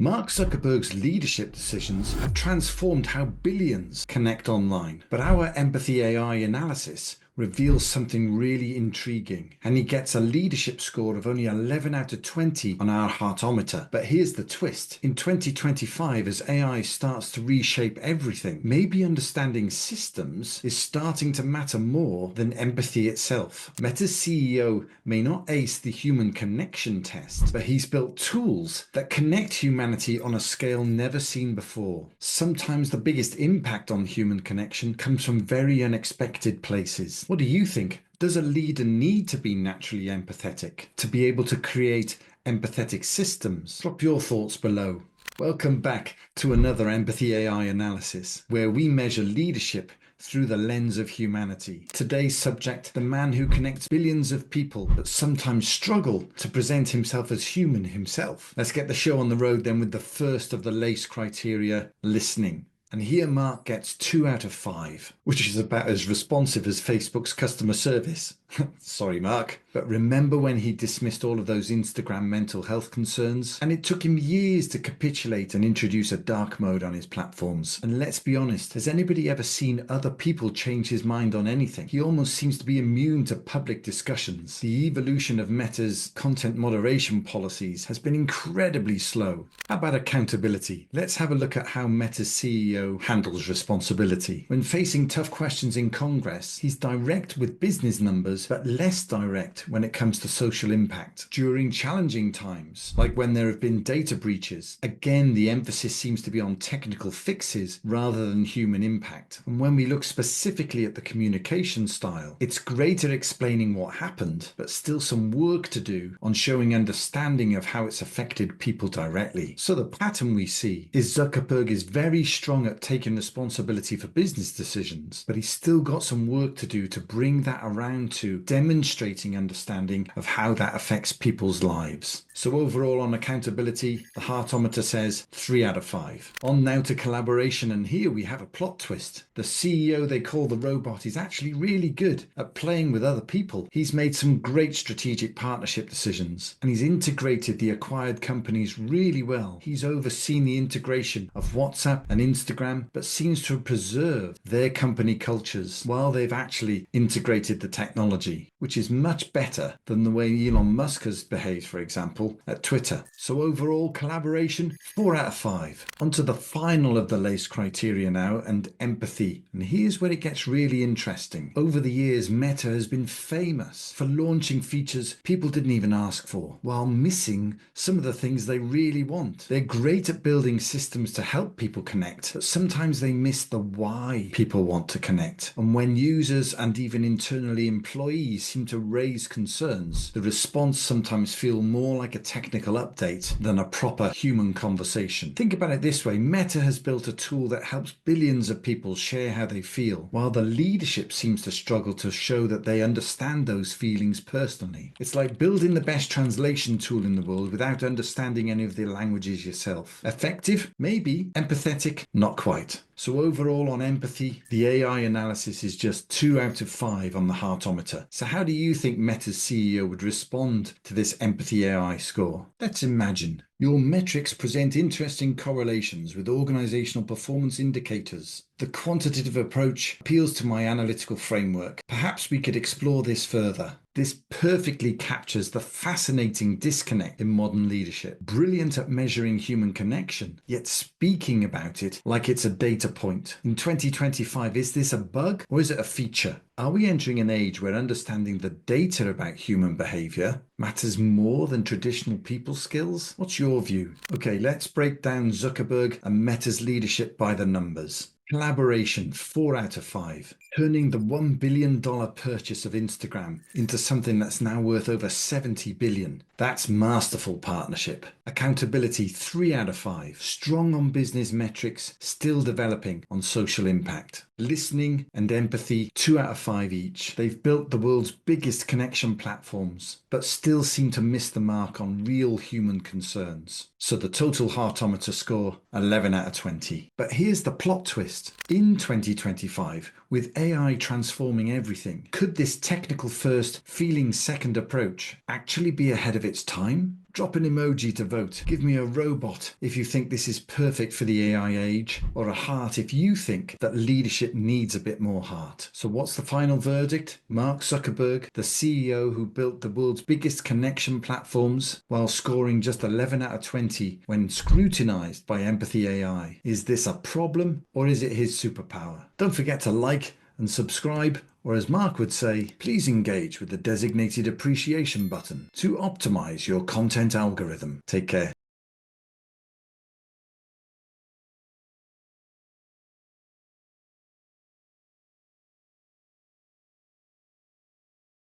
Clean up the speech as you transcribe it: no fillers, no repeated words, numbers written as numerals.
Mark Zuckerberg's leadership decisions have transformed how billions connect online. But our empathy AI analysis reveals something really intriguing, and he gets a leadership score of only 11 out of 20 on our heartometer. But here's the twist. In 2025, as AI starts to reshape everything, maybe understanding systems is starting to matter more than empathy itself. Meta's CEO may not ace the human connection test, but he's built tools that connect humanity on a scale never seen before. Sometimes the biggest impact on human connection comes from very unexpected places. What do you think? Does a leader need to be naturally empathetic to be able to create empathetic systems? Drop your thoughts below. Welcome back to another Empathy AI analysis, where we measure leadership through the lens of humanity. Today's subject, the man who connects billions of people but sometimes struggle to present himself as human himself. Let's get the show on the road then with the first of the LACE criteria, listening. And here Mark gets 2 out of 5, which is about as responsive as Facebook's customer service. Sorry, Mark. But remember when he dismissed all of those Instagram mental health concerns? And it took him years to capitulate and introduce a dark mode on his platforms. And let's be honest, has anybody ever seen other people change his mind on anything? He almost seems to be immune to public discussions. The evolution of Meta's content moderation policies has been incredibly slow. How about accountability? Let's have a look at how Meta's CEO handles responsibility. When facing tough questions in Congress, he's direct with business numbers, but less direct when it comes to social impact. During challenging times, like when there have been data breaches, again, the emphasis seems to be on technical fixes rather than human impact. And when we look specifically at the communication style, it's great at explaining what happened, but still some work to do on showing understanding of how it's affected people directly. So the pattern we see is Zuckerberg is very strong at taking responsibility for business decisions, but he's still got some work to do to bring that around to demonstrating understanding of how that affects people's lives. So overall on accountability, the heartometer says 3 out of 5. On now to collaboration, and here we have a plot twist. The CEO they call the robot is actually really good at playing with other people. He's made some great strategic partnership decisions, and he's integrated the acquired companies really well. He's overseen the integration of WhatsApp and Instagram, but seems to have preserved their company cultures while they've actually integrated the technology, which is much better than the way Elon Musk has behaved, for example, at Twitter. So overall collaboration, 4 out of 5. Onto the final of the LACE criteria now, and empathy. And here's where it gets really interesting. Over the years, Meta has been famous for launching features people didn't even ask for, while missing some of the things they really want. They're great at building systems to help people connect, but sometimes they miss the why people want to connect. And when users and even internally employees seem to raise concerns, the response sometimes feels more like a technical update than a proper human conversation. Think about it this way. Meta has built a tool that helps billions of people share how they feel, while the leadership seems to struggle to show that they understand those feelings personally. It's like building the best translation tool in the world without understanding any of the languages yourself. Effective? Maybe. Empathetic? Not quite. So overall on empathy, the AI analysis is just 2 out of 5 on the heartometer. So how do you think Meta's CEO would respond to this empathy AI score? Let's imagine your metrics present interesting correlations with organizational performance indicators. The quantitative approach appeals to my analytical framework. Perhaps we could explore this further. This perfectly captures the fascinating disconnect in modern leadership. Brilliant at measuring human connection, yet speaking about it like it's a data point. In 2025, is this a bug or is it a feature? Are we entering an age where understanding the data about human behavior matters more than traditional people skills? What's your view? Okay, let's break down Zuckerberg and Meta's leadership by the numbers. Collaboration, 4 out of 5. Turning the $1 billion purchase of Instagram into something that's now worth over $70 billion. That's masterful partnership. Accountability, 3 out of 5. Strong on business metrics, still developing on social impact. Listening and empathy, 2 out of 5 each. They've built the world's biggest connection platforms, but still seem to miss the mark on real human concerns. So the total heartometer score, 11 out of 20. But here's the plot twist. In 2025, with AI transforming everything, could this technical first, feeling second approach actually be ahead of its time? Drop an emoji to vote. Give me a robot if you think this is perfect for the AI age, or a heart if you think that leadership needs a bit more heart. So what's the final verdict? Mark Zuckerberg, the CEO who built the world's biggest connection platforms, while scoring just 11 out of 20 when scrutinized by EmpathyAI. Is this a problem, or is it his superpower? Don't forget to like and subscribe, or as Mark would say, please engage with the designated appreciation button to optimize your content algorithm. Take care.